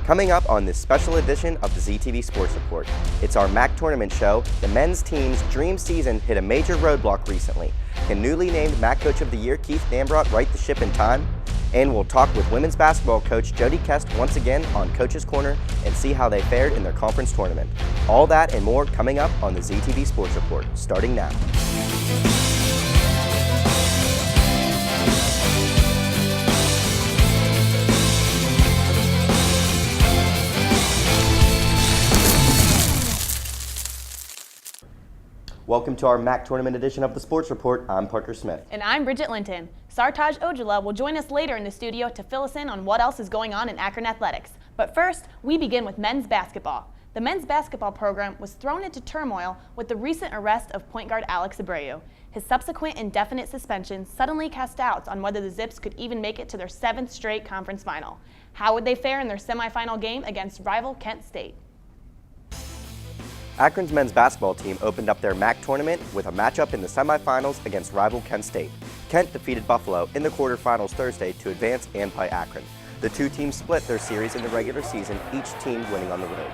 Coming up on this special edition of the ZTV Sports Report, it's our MAC tournament show. The men's team's dream season hit a major roadblock recently. Can newly named MAC Coach of the Year Keith Dambrot right the ship in time? And we'll talk with women's basketball coach Jody Kest once again on Coach's Corner and see how they fared in their conference tournament. All that and more coming up on the ZTV Sports Report, starting now. Welcome to our MAC Tournament edition of the Sports Report. I'm Parker Smith. And I'm Bridget Linton. Sartaj Ojala will join us later in the studio to fill us in on what else is going on in Akron athletics. But first, we begin with men's basketball. The men's basketball program was thrown into turmoil with the recent arrest of point guard Alex Abreu. His subsequent indefinite suspension suddenly cast doubts on whether the Zips could even make it to their 7th straight conference final. How would they fare in their semifinal game against rival Kent State? Akron's men's basketball team opened up their MAC tournament with a matchup in the semifinals against rival Kent State. Kent defeated Buffalo in the quarterfinals Thursday to advance and play Akron. The two teams split their series in the regular season, each team winning on the road.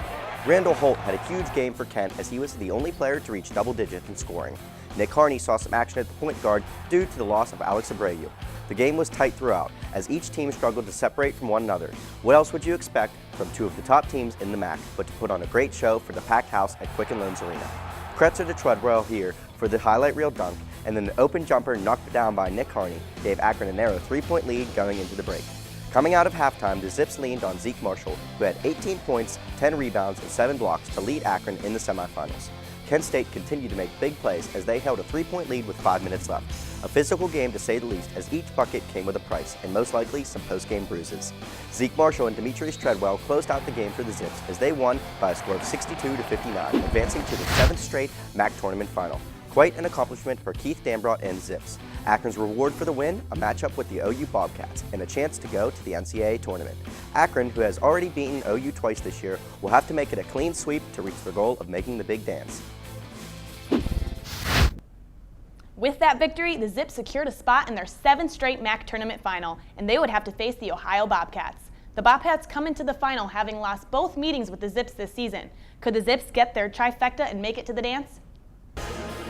Randall Holt had a huge game for Kent as he was the only player to reach double digits in scoring. Nick Harney saw some action at the point guard due to the loss of Alex Abreu. The game was tight throughout, as each team struggled to separate from one another. What else would you expect from two of the top teams in the MAC, but to put on a great show for the packed house at Quicken Loans Arena? Kretzer to Treadwell here for the highlight reel dunk, and then an open jumper knocked down by Nick Harney gave Akron a narrow 3-point lead going into the break. Coming out of halftime, the Zips leaned on Zeke Marshall, who had 18 points, 10 rebounds, and 7 blocks to lead Akron in the semifinals. Kent State continued to make big plays as they held a 3-point lead with 5 minutes left. A physical game to say the least, as each bucket came with a price and most likely some post-game bruises. Zeke Marshall and Demetrius Treadwell closed out the game for the Zips as they won by a score of 62-59, advancing to the 7th straight MAC tournament final. Quite an accomplishment for Keith Dambrot and Zips. Akron's reward for the win, a matchup with the OU Bobcats, and a chance to go to the NCAA tournament. Akron, who has already beaten OU twice this year, will have to make it a clean sweep to reach their goal of making the big dance. With that victory, the Zips secured a spot in their 7th straight MAC tournament final, and they would have to face the Ohio Bobcats. The Bobcats come into the final having lost both meetings with the Zips this season. Could the Zips get their trifecta and make it to the dance?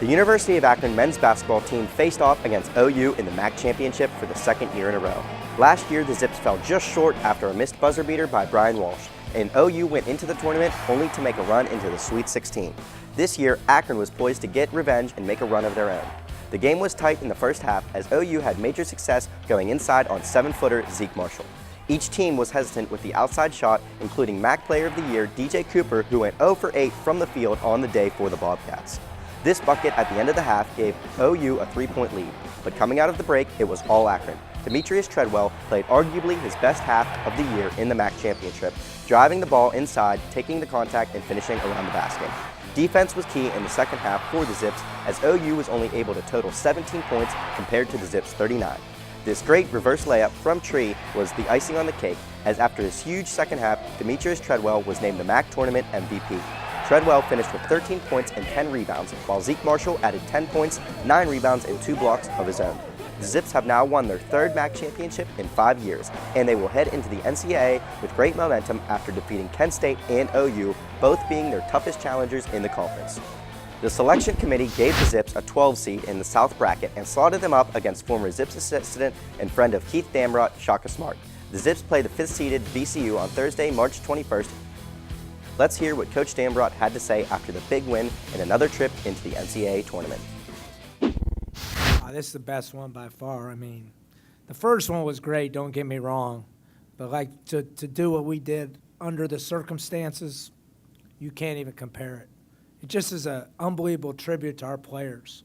The University of Akron men's basketball team faced off against OU in the MAC championship for the 2nd year in a row. Last year, the Zips fell just short after a missed buzzer beater by Brian Walsh, and OU went into the tournament only to make a run into the Sweet 16. This year, Akron was poised to get revenge and make a run of their own. The game was tight in the first half as OU had major success going inside on 7-footer Zeke Marshall. Each team was hesitant with the outside shot, including MAC Player of the Year DJ Cooper, who went 0 for 8 from the field on the day for the Bobcats. This bucket at the end of the half gave OU a 3-point lead, but coming out of the break, it was all Akron. Demetrius Treadwell played arguably his best half of the year in the MAC championship, driving the ball inside, taking the contact, and finishing around the basket. Defense was key in the second half for the Zips, as OU was only able to total 17 points compared to the Zips' 39. This great reverse layup from Tree was the icing on the cake, as after his huge second half, Demetrius Treadwell was named the MAC Tournament MVP. Treadwell finished with 13 points and 10 rebounds, while Zeke Marshall added 10 points, 9 rebounds, and 2 blocks of his own. The Zips have now won their 3rd MAC championship in 5 years, and they will head into the NCAA with great momentum after defeating Kent State and OU, both being their toughest challengers in the conference. The selection committee gave the Zips a 12 seed in the South bracket and slotted them up against former Zips assistant and friend of Keith Dambrot, Shaka Smart. The Zips play the 5th-seeded VCU on Thursday, March 21st. Let's hear what Coach Dambrot had to say after the big win and another trip into the NCAA tournament. This is the best one by far. I mean, the first one was great, don't get me wrong, but like to do what we did under the circumstances, you can't even compare it. It just is an unbelievable tribute to our players.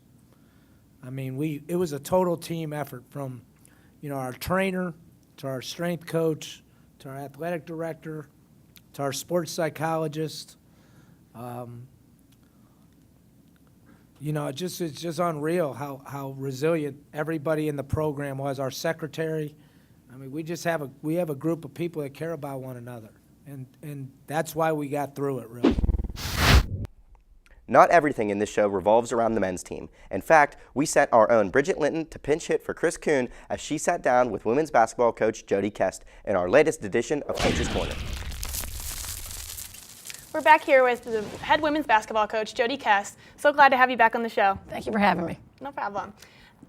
I mean, it was a total team effort from, our trainer to our strength coach to our athletic director to our sports psychologist. It's just unreal how resilient everybody in the program was. Our secretary, I mean, we have a group of people that care about one another, and that's why we got through it, really. Not everything in this show revolves around the men's team. In fact, we sent our own Bridget Linton to pinch hit for Chris Coon as she sat down with women's basketball coach Jody Kest in our latest edition of Coach's Corner. We're back here with the head women's basketball coach, Jody Kest. So glad to have you back on the show. Thank you for having me. No problem.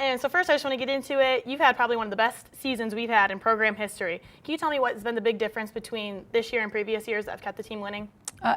And so first, I just want to get into it. You've had probably one of the best seasons we've had in program history. Can you tell me what's been the big difference between this year and previous years that have kept the team winning?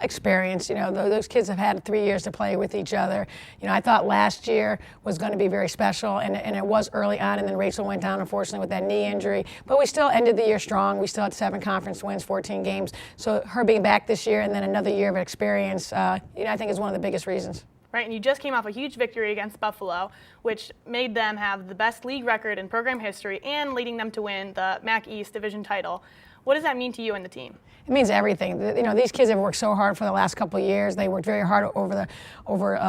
Experience. Those kids have had 3 years to play with each other. I thought last year was going to be very special, and it was early on, and then Rachel went down, unfortunately, with that knee injury. But we still ended the year strong. We still had 7 conference wins, 14 games. So her being back this year and then another year of experience, I think is one of the biggest reasons. Right, and you just came off a huge victory against Buffalo, which made them have the best league record in program history and leading them to win the MAC East division title. What does that mean to you and the team? It means everything. These kids have worked so hard for the last couple of years. They worked very hard over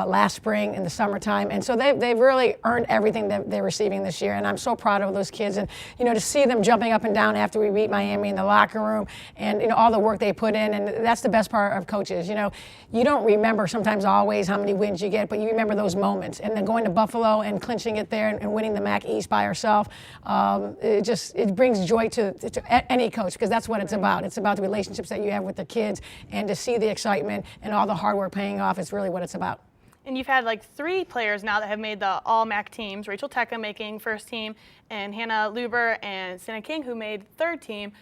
last spring and the summertime, and so they've really earned everything that they're receiving this year. And I'm so proud of those kids. And to see them jumping up and down after we beat Miami in the locker room, and all the work they put in. And that's the best part of coaches. You don't remember sometimes always how many wins you get, but you remember those moments. And then going to Buffalo and clinching it there and winning the MAC East by yourself, it brings joy to any coach, because that's what it's about. It's about the relationships that you have with the kids, and to see the excitement and all the hard work paying off is really what it's about. And you've had 3 players now that have made the all-MAC teams, Rachel Tecca making first team, and Hannah Luber and Sienna King, who made third team.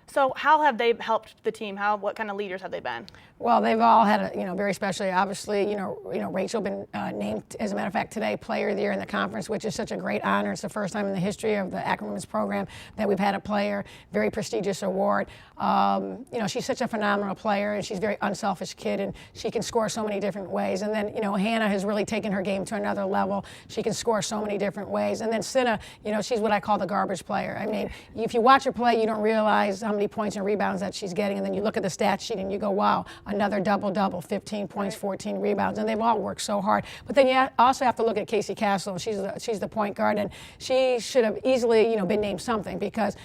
So how have they helped the team? What kind of leaders have they been? Well, they've all had, very especially, obviously, Rachel been named, as a matter of fact, today, Player of the Year in the conference, which is such a great honor. It's the first time in the history of the Akron women's program that we've had a player, very prestigious award. She's such a phenomenal player, and she's a very unselfish kid, and she can score so many different ways. And then, Hannah has really taken her game to another level. She can score so many different ways. And then Sienna, she's what I call the garbage player. I mean, if you watch her play, you don't realize how many points and rebounds that she's getting, and then you look at the stat sheet and you go, wow, another double-double, 15 points, 14 rebounds, and they've all worked so hard. But then you also have to look at Casey Castle. She's the point guard, and she should have easily, been named something, because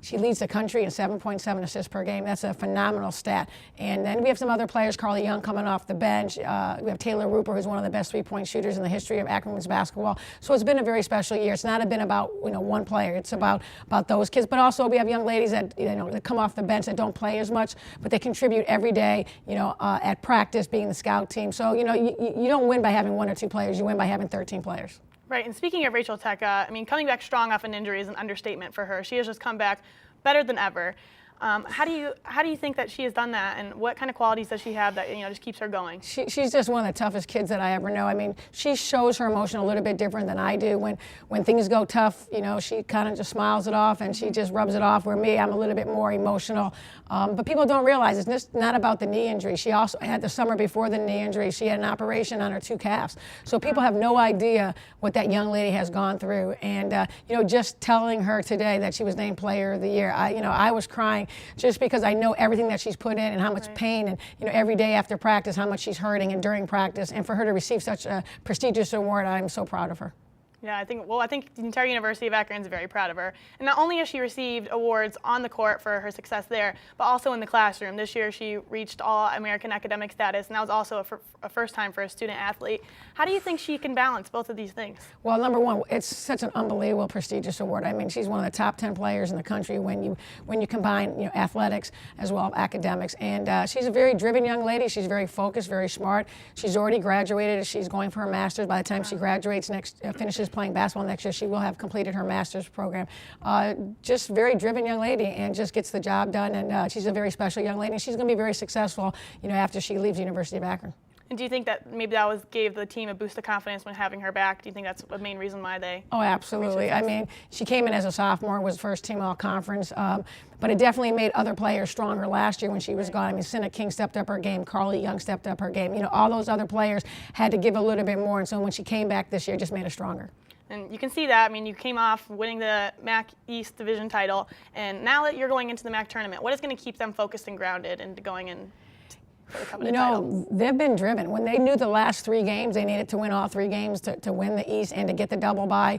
she leads the country in 7.7 assists per game. That's a phenomenal stat. And then we have some other players, Carly Young coming off the bench. We have Taylor Rupert, who's one of the best three-point shooters in the history of Akron women's basketball. So it's been a very special year. It's not been about one player. It's about those kids. But also we have young ladies that that come off the bench that don't play as much, but they contribute every day. At practice, being the scout team. So you don't win by having 1 or 2 players. You win by having 13 players. Right, and speaking of Rachel Tecca, coming back strong off an injury is an understatement for her. She has just come back better than ever. How do you think that she has done that, and what kind of qualities does she have that just keeps her going? She's just one of the toughest kids that I ever know. She shows her emotion a little bit different than I do. When things go tough, she kind of just smiles it off and she just rubs it off. Where me, I'm a little bit more emotional. But people don't realize it's just not about the knee injury. She also had the summer before the knee injury. She had an operation on her 2 calves. So people have no idea what that young lady has gone through. And just telling her today that she was named Player of the Year, I was crying, just because I know everything that she's put in and how much pain, and every day after practice how much she's hurting, and during practice, and for her to receive such a prestigious award, I'm so proud of her. Yeah, I think the entire University of Akron is very proud of her. And not only has she received awards on the court for her success there, but also in the classroom. This year she reached All-American academic status, and that was also a first time for a student athlete. How do you think she can balance both of these things? Well, number one, it's such an unbelievable, prestigious award. She's one of the top 10 players in the country when you combine athletics as well as academics. And she's a very driven young lady. She's very focused, very smart. She's already graduated. She's going for her master's. By the time she graduates finishes playing basketball next year, she will have completed her master's program. Just very driven young lady, and just gets the job done. And she's a very special young lady, and she's going to be very successful, after she leaves the University of Akron. And do you think that maybe gave the team a boost of confidence when having her back? Do you think that's the main reason why they? Oh, absolutely. She came in as a sophomore, was first team all-conference, but it definitely made other players stronger last year when she was gone. Sienna King stepped up her game, Carly Young stepped up her game. All those other players had to give a little bit more, and so when she came back this year, it just made her stronger. And you can see that. You came off winning the MAC East division title, and now that you're going into the MAC tournament, what is going to keep them focused and grounded and going in? They've been driven. When they knew the last 3 games, they needed to win all 3 games to win the East and to get the double bye.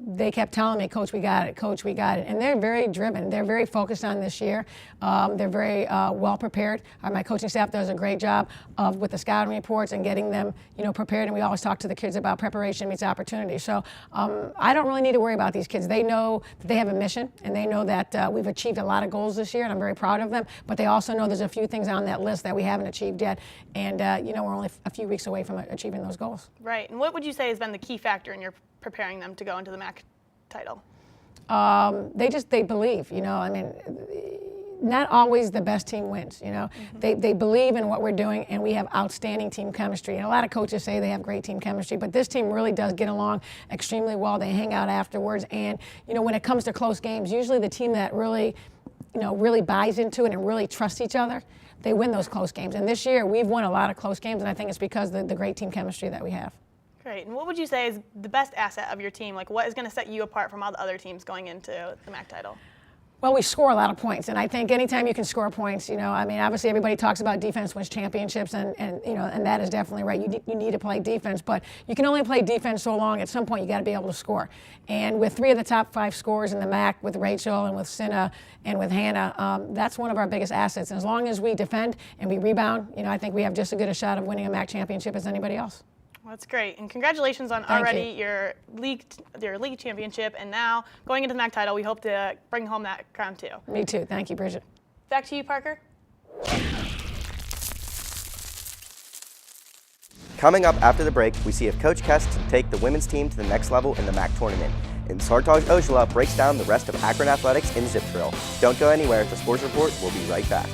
They kept telling me, Coach, we got it. Coach, we got it. And they're very driven. They're very focused on this year. They're very well prepared. My coaching staff does a great job with the scouting reports and getting them, prepared. And we always talk to the kids about preparation meets opportunity. So I don't really need to worry about these kids. They know that they have a mission, and they know that we've achieved a lot of goals this year, and I'm very proud of them. But they also know there's a few things on that list us that we haven't achieved yet. And, we're only a few weeks away from achieving those goals. Right. And what would you say has been the key factor in your preparing them to go into the MAC title? They believe, not always the best team wins, They believe in what we're doing, and we have outstanding team chemistry. And a lot of coaches say they have great team chemistry, but this team really does get along extremely well. They hang out afterwards. And, when it comes to close games, usually the team that really buys into it and really trusts each other, they win those close games. And this year, we've won a lot of close games, and I think it's because of the great team chemistry that we have. Great. And what would you say is the best asset of your team? Like, what is going to set you apart from all the other teams going into the MAC title? Well, we score a lot of points, and I think anytime you can score points, obviously everybody talks about defense wins championships, and that is definitely right. You need to play defense, but you can only play defense so long. At some point, you got to be able to score. And with 3 of the top 5 scorers in the MAC, with Rachel and with Cinna and with Hannah, that's one of our biggest assets. And as long as we defend and we rebound, I think we have just as good a shot of winning a MAC championship as anybody else. Well, that's great, and congratulations on your league championship, and now going into the MAC title, we hope to bring home that crown too. Me too. Thank you, Bridget. Back to you, Parker. Coming up after the break, we see if Coach Kest can take the women's team to the next level in the MAC tournament. And Sartaj Ojala breaks down the rest of Akron athletics in Zip Drill. Don't go anywhere. The Sports Report will be right back.